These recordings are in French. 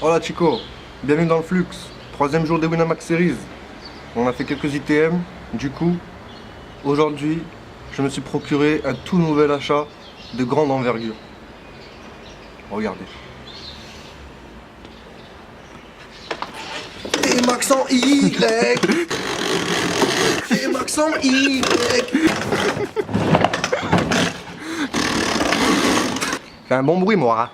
Hola Chico, bienvenue dans le Flux, troisième jour des Winamax Series. On a fait quelques ITM, du coup, aujourd'hui, je me suis procuré un tout nouvel achat de grande envergure. Regardez. Et Max en Y. Et Max en Y. Fait un bon bruit, moi.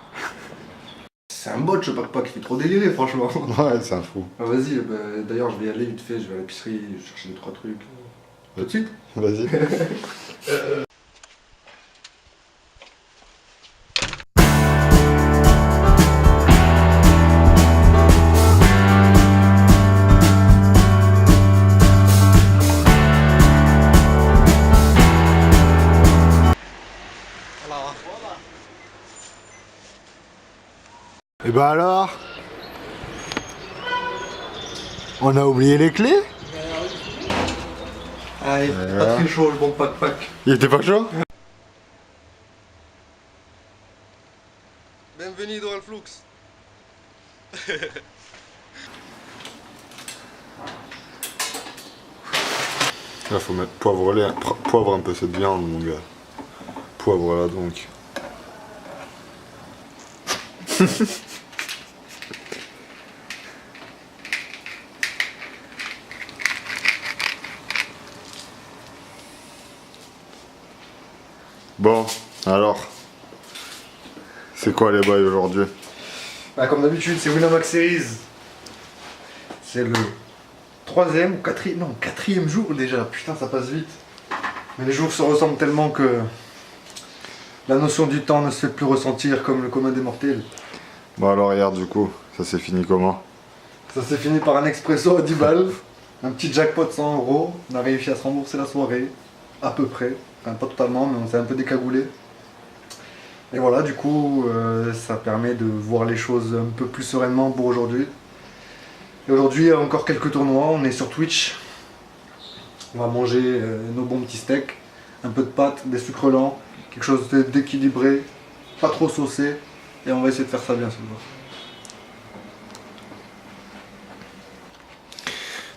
C'est un bot, je sais pas qui fait trop délirer, franchement. Ouais, c'est un fou. Ah, vas-y, d'ailleurs, je vais y aller vite fait, je vais à l'épicerie chercher 2-3 trucs. Tout de suite. Vas-y. Et bah alors, on a oublié les clés? Allez, pas très chaud le bon pack. Il était pas chaud? Bienvenue dans le Flux. Là faut mettre poivre un peu cette viande mon gars. Poivre là donc. Bon, alors, c'est quoi les bails aujourd'hui? Bah, comme d'habitude, c'est Winamax Series. C'est le troisième ou quatrième jour déjà. Putain, ça passe vite. Mais les jours se ressemblent tellement que la notion du temps ne se fait plus ressentir comme le commun des mortels. Bon alors hier du coup, ça s'est fini comment? Ça s'est fini par un expresso à 10 balles, un petit jackpot 100 €. On a réussi à se rembourser la soirée, à peu près. Enfin, pas totalement, mais on s'est un peu décagoulé. Et voilà, du coup, ça permet de voir les choses un peu plus sereinement pour aujourd'hui. Et aujourd'hui, il y a encore quelques tournois. On est sur Twitch. On va manger nos bons petits steaks, un peu de pâtes, des sucres lents, quelque chose d'équilibré, pas trop saucé. Et on va essayer de faire ça bien ce soir.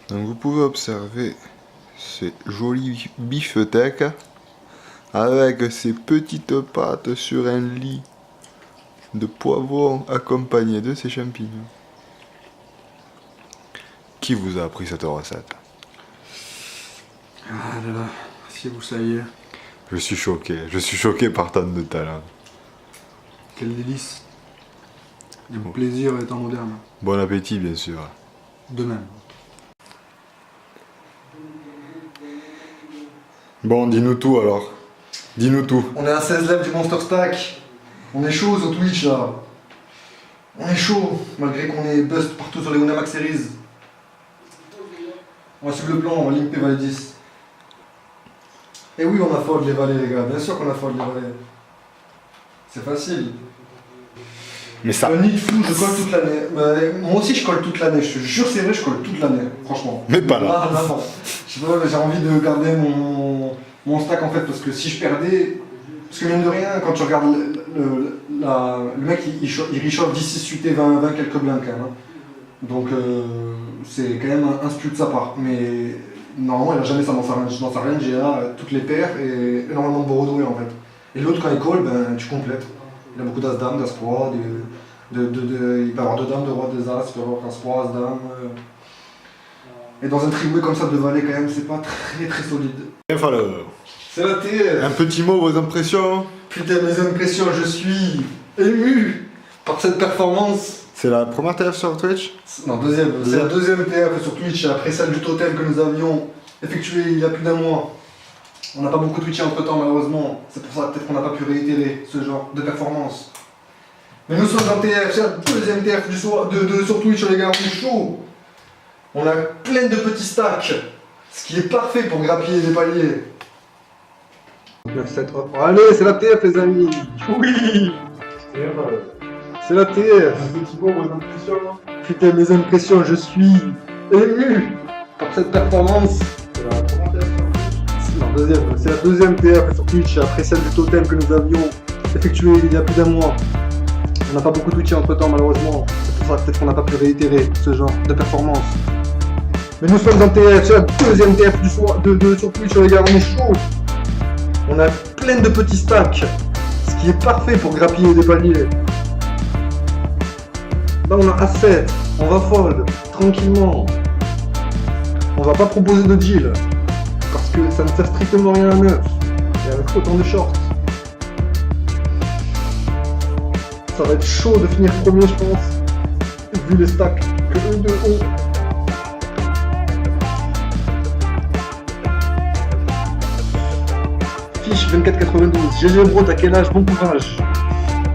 Donc vous pouvez observer ces jolis beefsteaks avec ces petites pâtes sur un lit de poivrons accompagnés de ces champignons. Qui vous a appris cette recette? Ah là là, si vous saviez. Je suis choqué par tant de talent. Quel délice. Le plaisir étant moderne. Bon appétit bien sûr. De même. Bon, dis-nous tout alors. Dis-nous tout. On est à 16 levels du Monster Stack. On est chaud sur Twitch là. On est chaud, malgré qu'on est bust partout sur les Winamax Series. On va suivre le plan, on va limper Valet 10. Et oui, on a fold les valets les gars, bien sûr qu'on a fold les valets. C'est facile. Mais ça. Le nid de flou, je colle toute l'année. Moi aussi je colle toute l'année, je te jure c'est vrai, je colle toute l'année, franchement. Mais pas là. Ah, non. Je sais pas, mais j'ai envie de garder mon stack en fait, parce que si je perdais. Parce que mine de rien, quand tu regardes le mec il reshuffle 10, 6, 8 et 20 quelques blinks quand même. Hein. Donc c'est quand même un spew de sa part. Mais normalement il a jamais ça dans sa range, il a toutes les paires et énormément de Borodoué en fait. Et l'autre quand il call, ben tu complètes. Il a beaucoup d'as-dames, d'as-roi, il peut avoir 2 dames, 2 rois, 2 as, il peut avoir as-roi, as-dame. Et dans un triway comme ça de valet quand même, c'est pas très solide. C'est la TF. Un petit mot, vos impressions? Putain, mes impressions, je suis ému par cette performance. C'est la première TF sur Twitch? Non, deuxième. C'est la deuxième TF sur Twitch après celle du totem que nous avions effectuée il y a plus d'1 mois. On n'a pas beaucoup twitché entre temps malheureusement. C'est pour ça peut-être qu'on n'a pas pu réitérer ce genre de performance. Mais nous sommes en TF, c'est la deuxième TF du soir sur Twitch les gars, on est chaud. On a plein de petits stacks, ce qui est parfait pour grappiller des paliers. 9, 7, 3. Allez, c'est la TF les amis. Oui. C'est la TF. Un petit mot, vos impressions? Putain, mes impressions, je suis ému par cette performance. C'est la deuxième TF sur Twitch après celle du totem que nous avions effectuée il y a plus d'1 mois. On n'a pas beaucoup d'outils entre temps malheureusement. C'est pour ça peut-être qu'on n'a pas pu réitérer ce genre de performance. Mais nous sommes en TF, c'est la deuxième TF du soir sur Twitch, les gars, on est chaud. On a plein de petits stacks, ce qui est parfait pour grappiller des paliers. Là on a A7, on va fold, tranquillement. On va pas proposer de deal, parce que ça ne sert strictement rien à neuf. Et avec autant de shorts. Ça va être chaud de finir premier je pense, vu les stacks que eux deux ont. Fiche 24,92, GG bro, t'as quel âge? Bon courage.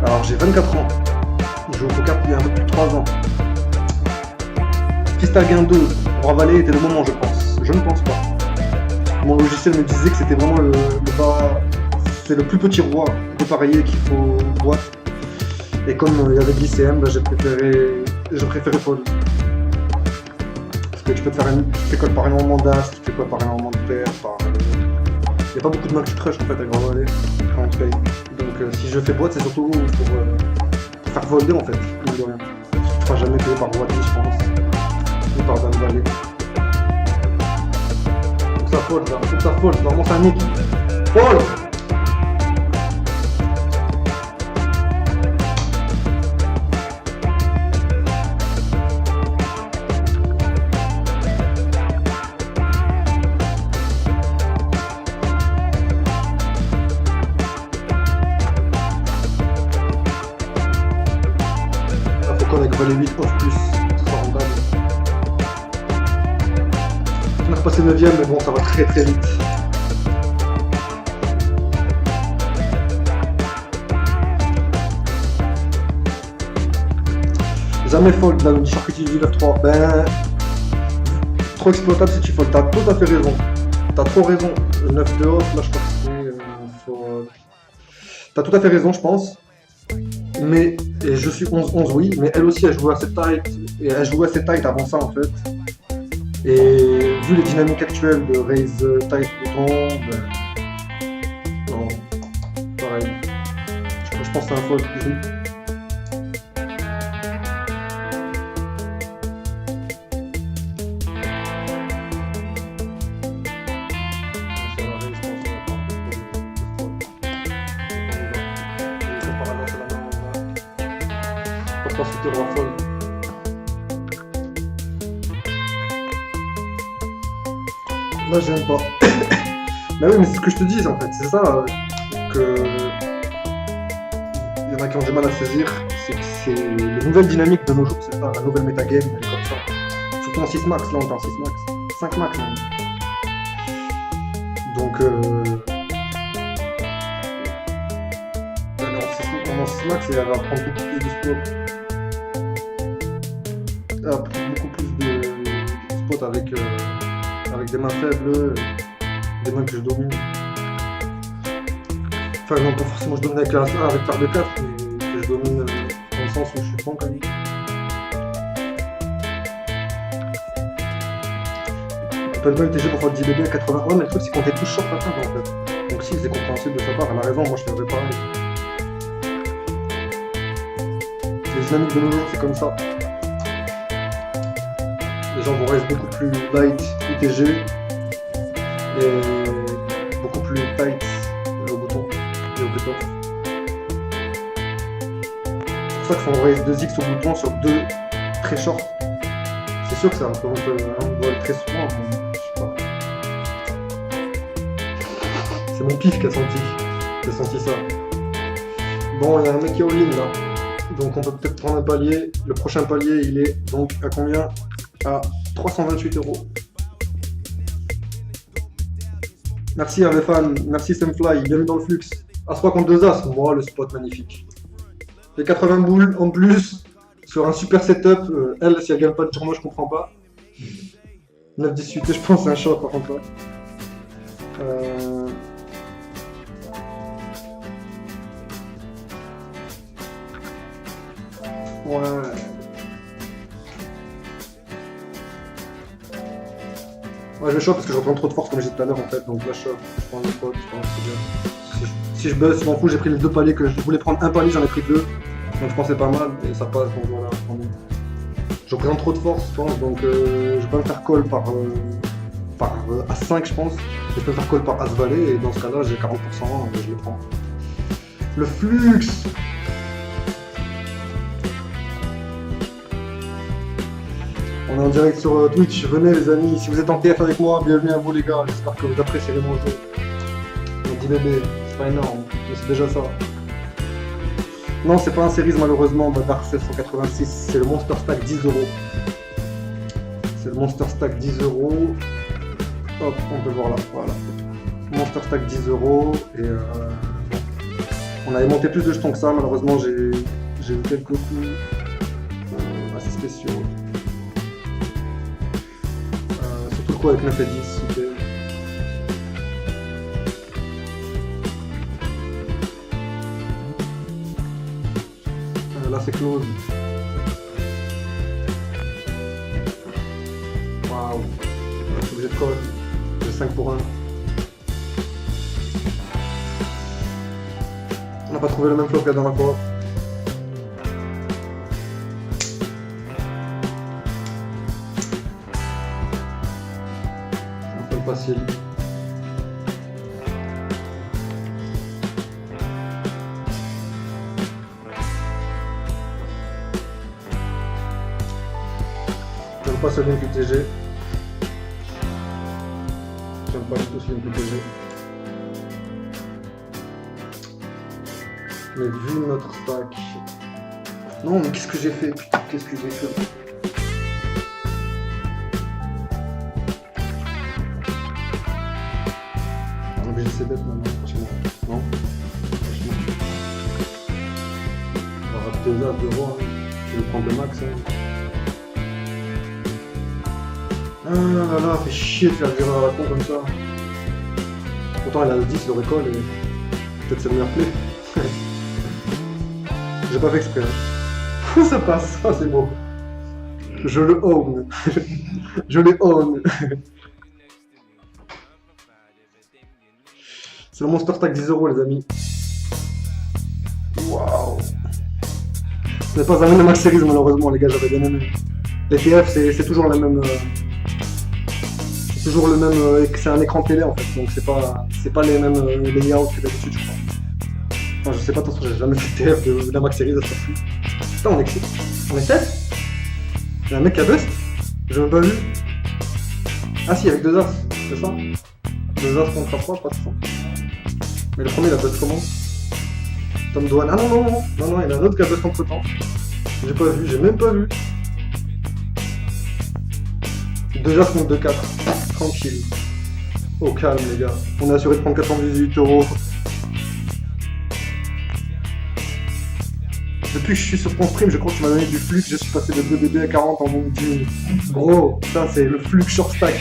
Alors j'ai 24 ans, je joue au poker depuis un peu plus de 3 ans. Crystal Gain 2, Roi Valet était le moment je pense, je ne pense pas. Mon logiciel me disait que c'était vraiment le bas, c'est le plus petit roi dépareillé qu'il faut boîte. Et comme il y avait de l'ICM, bah, j'ai préféré fold. Parce que tu peux te faire tu fais quoi par énormément d'as, tu fais quoi par énormément de paires, il n'y a pas beaucoup de mains que tu crush en fait avec Roi Valet quand on te paye. Donc si je fais boîte, c'est surtout pour faire folder en fait, mine de rien. Tu ne feras jamais payer par Roi 10 je pense. Ou par Dame Valet. Faut que ça fold là, faut que ça fold, normalement ça nique. Fold! Avec Valet 8 off plus, ça sera rentable. On a repassé 9ème, mais bon, ça va très très vite. Jamais fold là, le charcuterie du 9-3. Ben, trop exploitable si tu fold. T'as tout à fait raison. T'as trop raison. Le 9 de off, là je crois que c'est fold. T'as tout à fait raison, je pense. Mais, et je suis 11-11 oui, mais elle aussi elle jouait assez tight, et elle jouait assez tight avant ça en fait. Et vu les dynamiques actuelles de raise tight bouton, ben, non, pareil. Je pense que c'est un fold. Pas sauter roi fold. Là j'aime pas. Bah oui mais c'est ce que je te dis en fait, c'est ça que il y en a qui ont du mal à saisir, c'est que c'est les nouvelles dynamiques de nos jours, c'est ça, la nouvelle metagame, elle est comme ça. Surtout en 6 max, là on est en 6 max, 5 max même. Donc elle est en 6 max et elle va prendre beaucoup plus de spot. Beaucoup plus de spots avec des mains faibles, des mains que je domine. Enfin non, pas forcément je domine avec la 1 avec paire de 4, mais que je domine dans le sens où je suis bon quand même. Open point TG pour faire 10 bébés à 81, mais le truc c'est qu'on était tous short à table en fait. Donc si c'est compréhensible de sa part, elle a raison, moi je ferais pareil. Les dynamiques de nos jours c'est comme ça. Les gens vont rester beaucoup plus light ITG et beaucoup plus tight au bouton et au cut-off. C'est pour ça qu'on raise 2x au bouton sur 2 très short. C'est sûr que ça représente un vol très souvent, mais je sais pas. C'est mon pif qui a senti ça. Bon, il y a un mec qui est all-in là. Donc on peut peut-être prendre un palier. Le prochain palier il est donc à combien? À 328 €. Merci Avefan, merci Semfly, bienvenue dans le flux. As-3 contre 2 As, moi le spot magnifique. Les 80 boules en plus sur un super setup. Elle, si elle gagne pas de tournoi, je comprends pas. 9-18, je pense c'est un shot par contre. Ouais. Ouais, je vais shove parce que je reprends trop de force comme j'ai dit tout à l'heure en fait, donc là je shove, je prends le spot, je pense que c'est bien. Si je buzz, je m'en fous, j'ai pris les 2 paliers que je voulais prendre un palier, j'en ai pris 2. Donc je pense que c'est pas mal et ça passe, donc voilà. Je représente trop de force, je pense, donc je vais pas me faire call par As-5, je pense. Je peux faire call par As-Valet et dans ce cas-là, j'ai 40% et je le prends. Le flux. On est en direct sur Twitch, venez les amis, si vous êtes en TF avec moi, bienvenue à vous les gars, j'espère que vous apprécierez mon jeu. On dit bébé, c'est pas énorme, mais c'est déjà ça. Non, c'est pas un series malheureusement, Badar 786, c'est le Monster Stack 10€. C'est le Monster Stack 10€. Hop, on peut voir là, voilà. Monster Stack 10€ et on avait monté plus de jetons que ça, malheureusement j'ai eu quelques coups assez spéciaux. Surtout le coup avec 9 et 10, super. Là c'est close. Waouh. Je suis obligé de call. J'ai 5 pour 1. On n'a pas trouvé le même flop que la dernière fois. Un peu facile. J'aime pas ce lien QTG. J'aime pas du tout ce lien QTG. Mais vu notre stack... Non, mais qu'est-ce que j'ai fait? Putain, qu'est-ce que j'ai fait? On est obligé de bête maintenant, franchement. Non? Franchement. On va rater 2 as, 2 rois. Je vais prendre le max. Hein. Ah là là, fait chier de faire des erreurs à la con comme ça. Pourtant, il a le 10, le récolte et peut-être c'est le meilleur play. J'ai pas fait exprès. Hein. Ça passe, ah, c'est beau. Je le own. Je le own. C'est le Monster Stack 10€ les amis. Waouh. Ce n'est pas un même Max Series malheureusement les gars, j'avais bien aimé. Les TF c'est toujours la même. C'est toujours le même. C'est un écran télé en fait, donc c'est pas les mêmes layouts que d'habitude je crois. Enfin, je sais pas, attention, j'ai jamais fait TF de la Max Series à ce prix. Putain, on est 7. Il y a un mec qui a bust. J'ai même pas vu. Ah si, avec 2 as, c'est ça? 2 as contre 3, je crois que c'est ça. Mais le premier il a bust comment? Tom Douane. Ah non, il y en a un autre qui a bust entre temps. J'ai pas vu, j'ai même pas vu. 2 as contre 2-4. Tranquille. Au calme les gars. On est assuré de prendre 418€. Depuis que je suis sur ton stream, je crois que tu m'as donné du flux, je suis passé de 2 BB à 40 en moins de 10 minutes. Gros, ça c'est le flux short stack.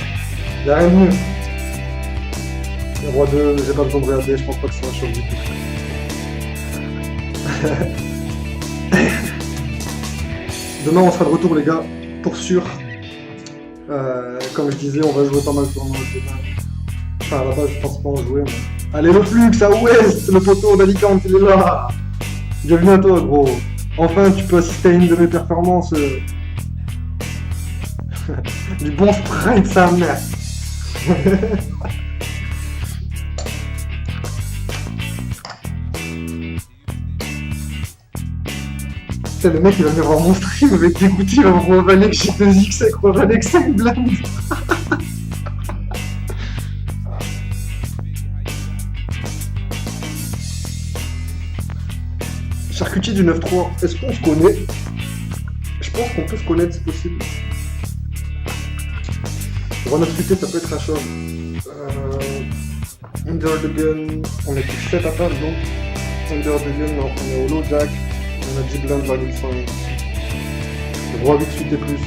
Y'a rien de mieux. Le roi 2, j'ai pas besoin de regarder, je pense pas que c'est un choc du tout. Demain on sera de retour les gars, pour sûr. Comme je disais, on va jouer pas mal de tournois demain. Enfin à la base je pense pas en jouer mais... Allez le flux à Ouest, le poteau d'Alicante, il est là. Bienvenue à toi gros. Enfin tu peux assister à une de mes performances. Du bon sprite sa mère. Le mec il va venir voir mon stream avec des goûtis, il va me revaler que j'ai 2x avec revaler que 5 blindes. Charcutier du 9-3, est-ce qu'on se connaît? Je pense qu'on peut se connaître, c'est possible. Pour notre UT, ça peut être un choc. Under the gun, on est plus 7 à table donc. Under the gun, non, on est au low jack. On a 10 blindes, value 5. Le roi 8 suite et plus.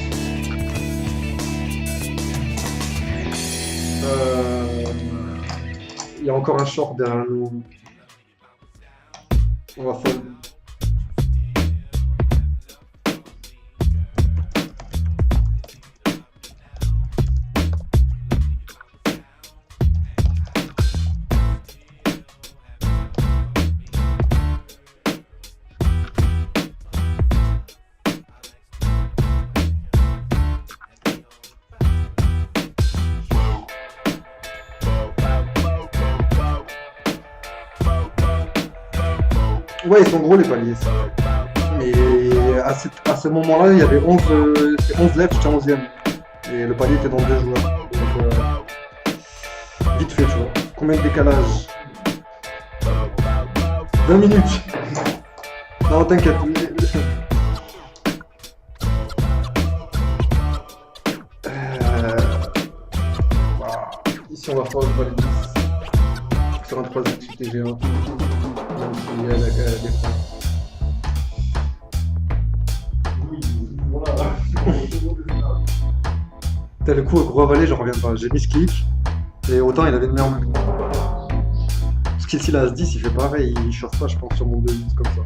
Il y a encore un short derrière nous. On va fold. Ouais, ils sont gros les paliers, ça. Mais à ce moment-là, il y avait 11 lèvres, j'étais 11ème. Et le palier était dans 2 joueurs. Donc, vite fait, tu vois. Combien de décalage? 20 minutes. Non, t'inquiète. Ici, on va faire le palier 10. Sur un 3 suité géant. Même s'il y a la défense. T'as le coup au gros valet, j'en reviens pas. J'ai mis ce clic, et autant il avait le meilleur en même temps. Parce qu'ici, la As-10, il fait pareil, il chauffe pas, je pense, sur mon 2-10 comme ça.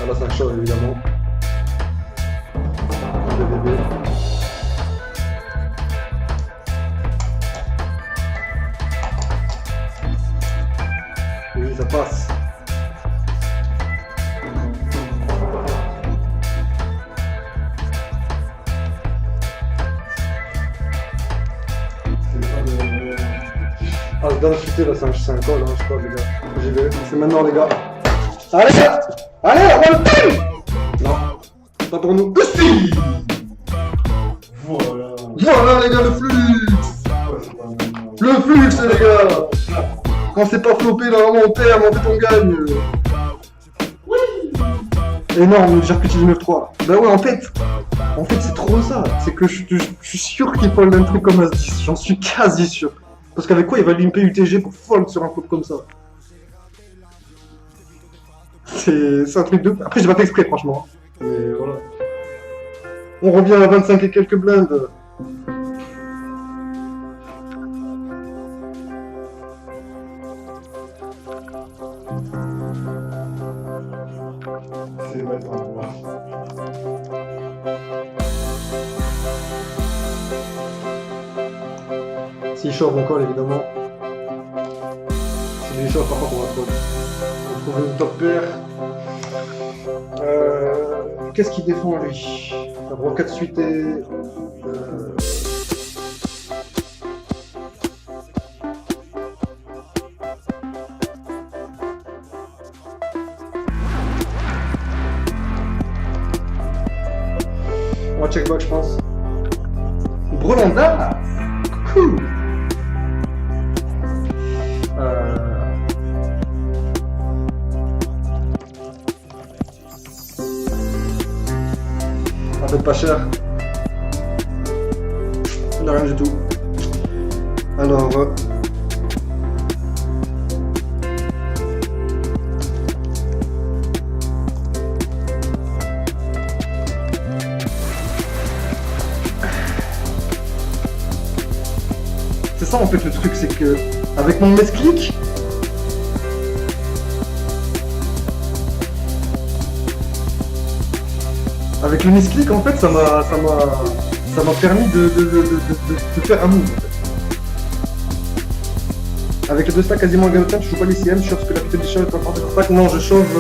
Ah là, ça chauffe évidemment. Le bébé. Oui, ça passe. Ah, je dois chuter là, c'est un call, hein, je sais pas, les gars. J'y vais, c'est maintenant, les gars. Allez, allez, on va le faire. Non, pas pour nous. Aussi. Voilà. Voilà, les gars, le flux. Le flux, les gars. Quand c'est pas flopé là, on perd, en fait, on gagne. Oui. Énorme, j'ai recruté du 9-3. Bah ouais, en fait, c'est trop ça. C'est que je suis sûr qu'il fold un truc comme As-10. J'en suis quasi sûr. Parce qu'avec quoi il va limper UTG pour fold sur un flop comme ça? C'est un truc de... Après, j'ai pas fait exprès, franchement. Mais voilà. On revient à 25 et quelques blindes. C'est maintenant. S'il shove, on colle évidemment. Si lui shove, par contre, on va coller. On trouve une top pair. Qu'est-ce qu'il défend lui? La brocade suitée. On va check back, je pense. Brolanda. Coucou. Ça fait pas cher. Il a rien du tout. Alors... C'est ça en fait le truc, c'est que avec mon mesclic, avec le misclick en fait ça m'a permis de faire un move en fait. Avec les deux stacks quasiment égalité, je joue pas l'ICM, je chauffe ce que la putain des shows est pas portée sur stack. Non, je chauffe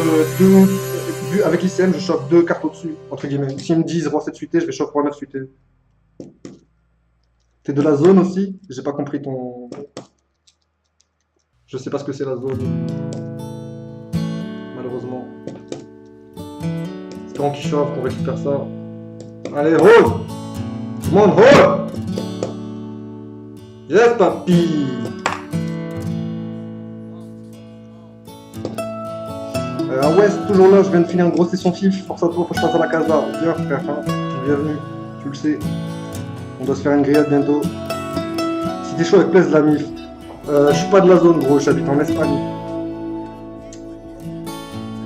avec l'ICM, je chauffe 2 cartes au-dessus, entre guillemets. S'ils me disent roi 7 suité, je vais chauffe roi 9 suité. T'es de la zone aussi? J'ai pas compris ton... Je sais pas ce que c'est la zone. Malheureusement. Espérons qu'il chauffe, qu'on récupère ça. Allez, roll! Tout le monde, roll! Yes, papy! À West, toujours là, je viens de finir une grosse session FIF. Force à toi, faut que je passe à la casa. Viens, frère, hein. Bienvenue, tu le sais. On doit se faire une grillade bientôt. Si t'es chaud avec plaise de la MIF. Je suis pas de la zone, gros, j'habite en Espagne.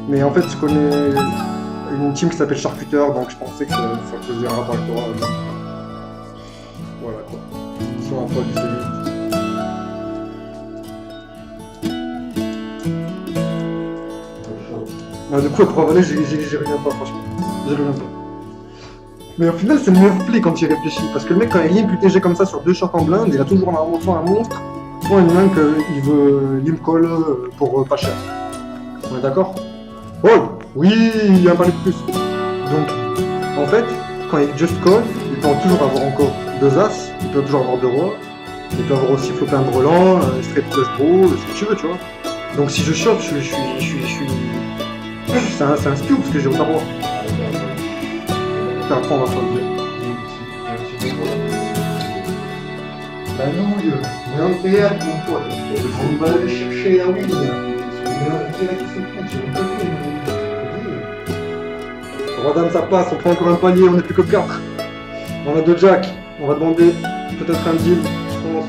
Mais en fait, je connais une team qui s'appelle Charcuteur, donc je pensais que ça faisait un rapport avec toi. Voilà quoi. Ils sont un peu du C8. Du coup, à 3 vallées, j'y reviens pas, franchement. J'y reviens pas. Mais au final, c'est le meilleur play quand il réfléchit. Parce que le mec, quand il limp UTG comme ça sur 2 shorts en blind, il a toujours soit un monstre, soit une main qu'il veut limp call pour pas cher. On est d'accord? Oh oui, il y a un palier de plus. Donc, en fait, quand il just call, il peut toujours avoir encore 2 as, il peut toujours avoir 2 rois, il peut avoir aussi flopé un brelan, straight flush draw, ce que tu veux, tu vois. Donc si je shove, je suis... C'est un spew parce que j'ai aucun roi. Après, on va faire le jeu. Bah non, mais on fait avec mon pote. On va aller chercher la win. Rodam, ça passe, on prend encore un palier, on n'est plus que 4. On a 2 jacks, on va demander peut-être un deal, je pense.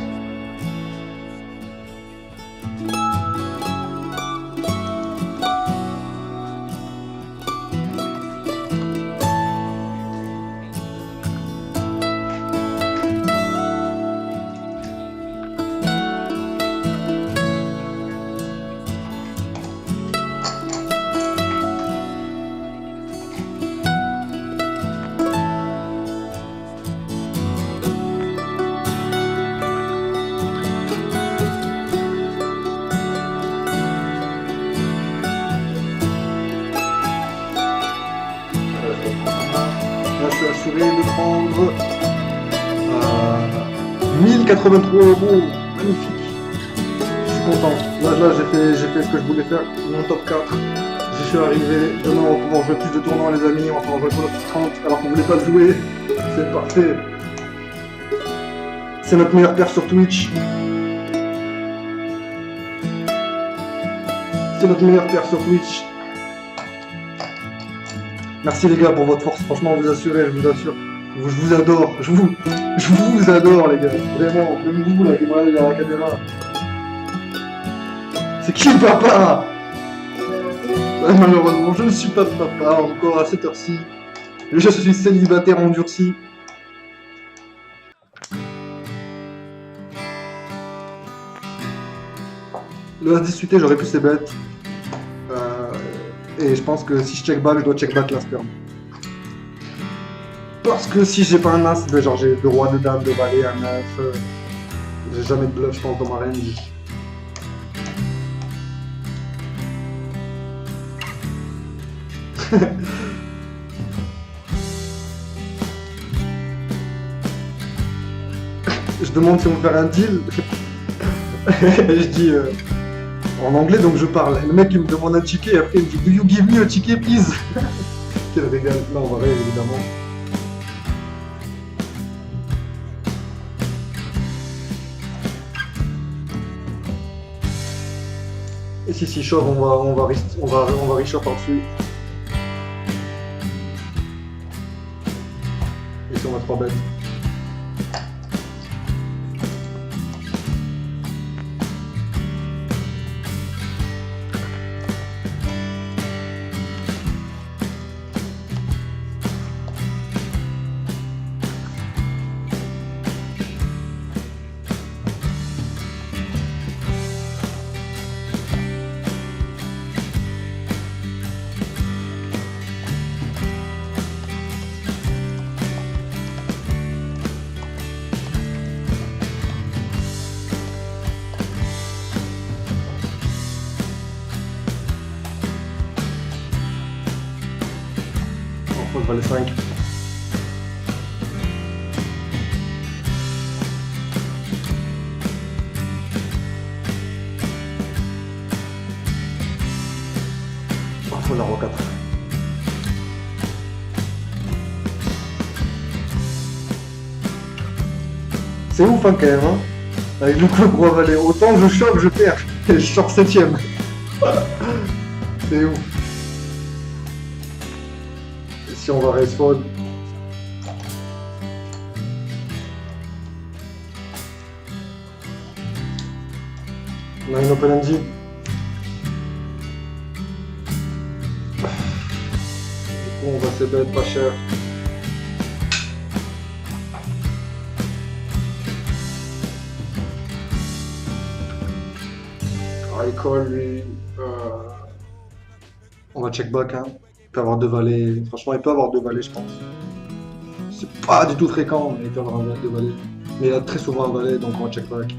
Là, je suis assuré de prendre 1083 €. Magnifique. Je suis content. Là j'ai fait ce que je voulais faire. Mon top 4. J'y suis arrivé. Demain, on va pouvoir jouer plus de tournois, les amis. On va pouvoir jouer pour notre 30 alors qu'on voulait pas le jouer. C'est parfait. C'est notre meilleur perf sur Twitch. C'est notre meilleur perf sur Twitch. Merci les gars pour votre force, franchement vous assurez, je vous assure. Je vous adore, je vous adore les gars. Vraiment, même vous là qui m'avez derrière la caméra. C'est qui le papa? Malheureusement, je ne suis pas papa encore à cette heure-ci. Je suis célibataire endurci. Le As-10 j'aurais pu ses bêtes. Et je pense que si je check back, je dois check back la sperme. Parce que si j'ai pas un as, ben genre j'ai 2 rois, 2 dames, 2 valets, un 9. J'ai jamais de bluff, je pense, dans ma range. Je demande si on veut faire un deal. Je dis en anglais, donc je parle. Le mec il me demande un ticket, après il me dit Do you give me a ticket please? Quel régal. Là on va rire évidemment. Et si shove, on va reshove par-dessus. Et si on a 3 bêtes. On va les 5. Oh, faut la roi 4. C'est ouf hein, quand même hein. Avec le club roi valet, autant je chope, je perds. Et je sors 7ème. C'est ouf. Si on va respawn. On a une open ending. Du coup on va se bet pas cher. I call lui. On va check back hein. peut avoir 2 valets. Franchement, il peut avoir 2 valets, je pense. C'est pas du tout fréquent, mais il peut avoir 2 valets. Mais il a très souvent un valet, donc on va check back.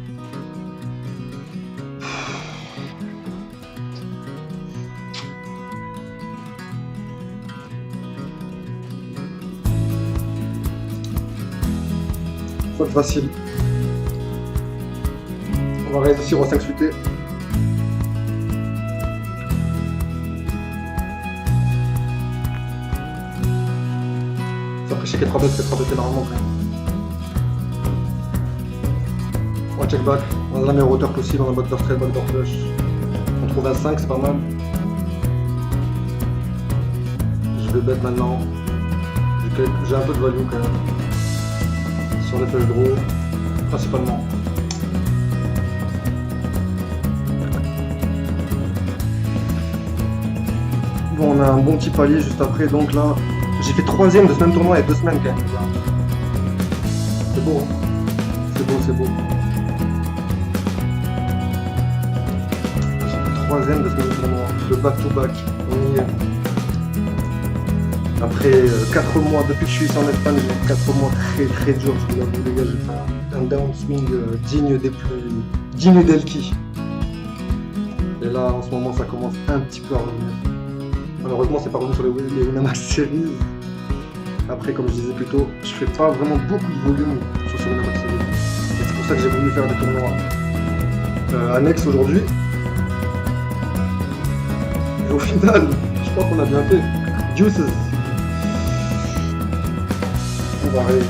Faute facile. On va réussir au 5 suité. Ça ferait chier 3 bêtes, c'est 3 bêtes énormément quand même. On va check back. On a la meilleure hauteur possible, on a backdoor straight, backdoor flush. On trouve un 5, c'est pas mal. Je vais bet maintenant. J'ai un peu de value quand même. Sur les flush draw, principalement. Bon, on a un bon petit palier juste après, donc là, j'ai fait 3ème de ce même tournoi il y a 2 semaines quand même. C'est beau, hein. C'est beau, c'est beau. J'ai fait 3ème de ce même tournoi, le back-to-back, on y est. Après 4 mois, depuis que je suis ici en Espagne, j'ai 4 mois très durs, je vous l'avoue les gars, j'ai fait un downswing digne d'Elki. Et là, en ce moment, ça commence un petit peu à revenir. Malheureusement, c'est pas revenu sur les Winamax Series. Après, comme je disais plus tôt, je fais pas vraiment beaucoup de volume sur ce Winamax Series. Et c'est pour ça que j'ai voulu faire des tournois annexes aujourd'hui. Et au final, je crois qu'on a bien fait. Juices. On va réussir.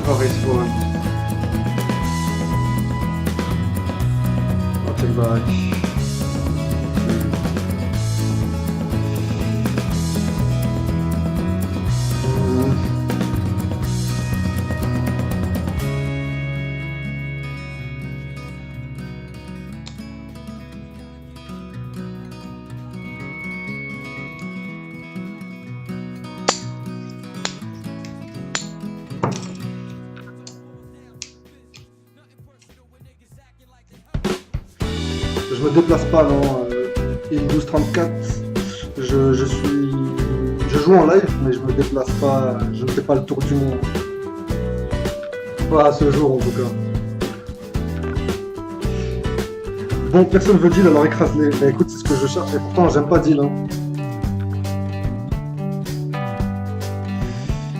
On va réussir pour un. On va check back. Je me déplace pas, non. Il 12-34. Je joue en live, mais je me déplace pas. Je ne fais pas le tour du monde. Pas à ce jour en tout cas. Bon, personne veut deal, alors écrase-les. Bah écoute, c'est ce que je cherche, et pourtant j'aime pas deal. Hein.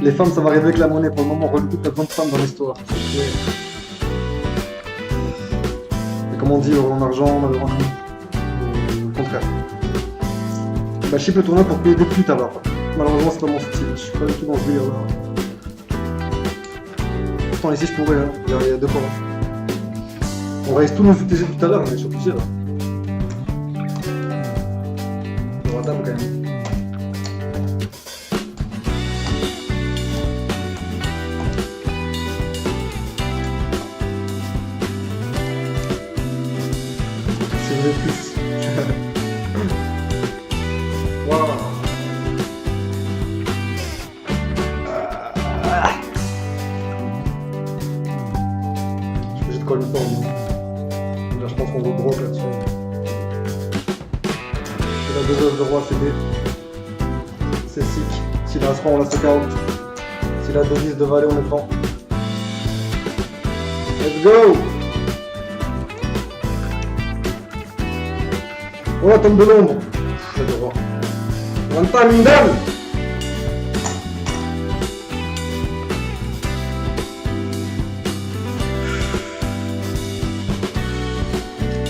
Les femmes, ça va arriver avec la monnaie. Pour le moment, on recrute pas de femmes dans l'histoire. Comme on dit, en argent, malheureusement, le contraire. Bah, je chip le tournoi pour payer des putes alors. Malheureusement, c'est pas mon style, je suis pas du tout dans ce délire là. Pourtant, ici, je pourrais, hein. Il y a 2 points. On raise tous nos UTG tout à l'heure, mais je suis obligé là. Il y aura dame quand même. Plus. Wow. Je vais juste coller le temps. Là, je pense qu'on va broke là-dessus. C'est la 2 œuvres de roi, c'est B. C'est sick. S'il a un on la stock out. S'il a 2 10 de valet, on est prend. Let's go! Oh, la tombe de l'ombre. J'adore. One time down.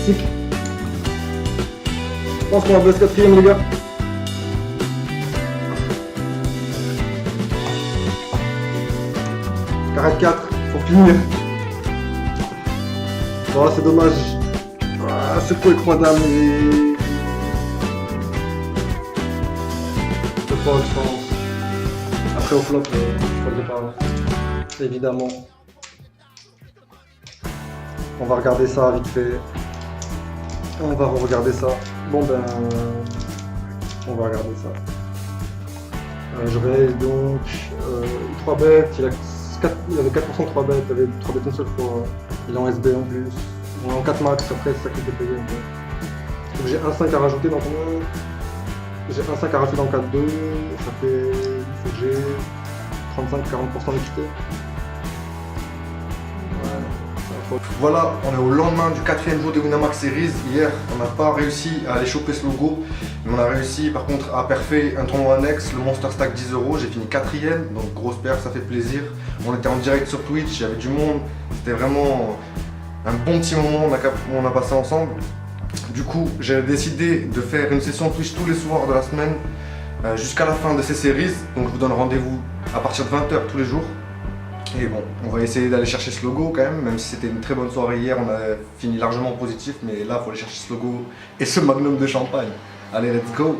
Sick. Je pense qu'on va buzz 4ème les gars. Carré 4, faut finir. Bon là c'est dommage. Ah, c'est pour les 3 dames et... je pense. Après au flop, je ne pas. Évidemment. On va regarder ça vite fait. On va regarder ça. Bon ben... on va regarder ça. Je raise donc 3 bêtes. Il avait 4% de 3 bêtes. Il avait 3 bêtes une seule fois. Il est en SB en plus. On est en 4 max. Après c'est ça qui peut payer un peu. Donc j'ai un 5 à rajouter dans ton... j'ai un sac à racheter dans le 4-2, ça fait, il faut que j'ai 35-40% d'équité. Voilà, on est au lendemain du 4e jour des Winamax Series. Hier, on n'a pas réussi à aller choper ce logo, mais on a réussi par contre à perfer un tournoi annexe, le Monster Stack 10 €. J'ai fini 4e, donc grosse perf, ça fait plaisir. On était en direct sur Twitch, il y avait du monde, c'était vraiment un bon petit moment on a passé ensemble. Du coup, j'ai décidé de faire une session Twitch tous les soirs de la semaine jusqu'à la fin de ces séries. Donc je vous donne rendez-vous à partir de 20 h tous les jours. Et bon, on va essayer d'aller chercher ce logo quand même si c'était une très bonne soirée hier, on a fini largement positif, mais là il faut aller chercher ce logo et ce magnum de champagne. Allez, let's go!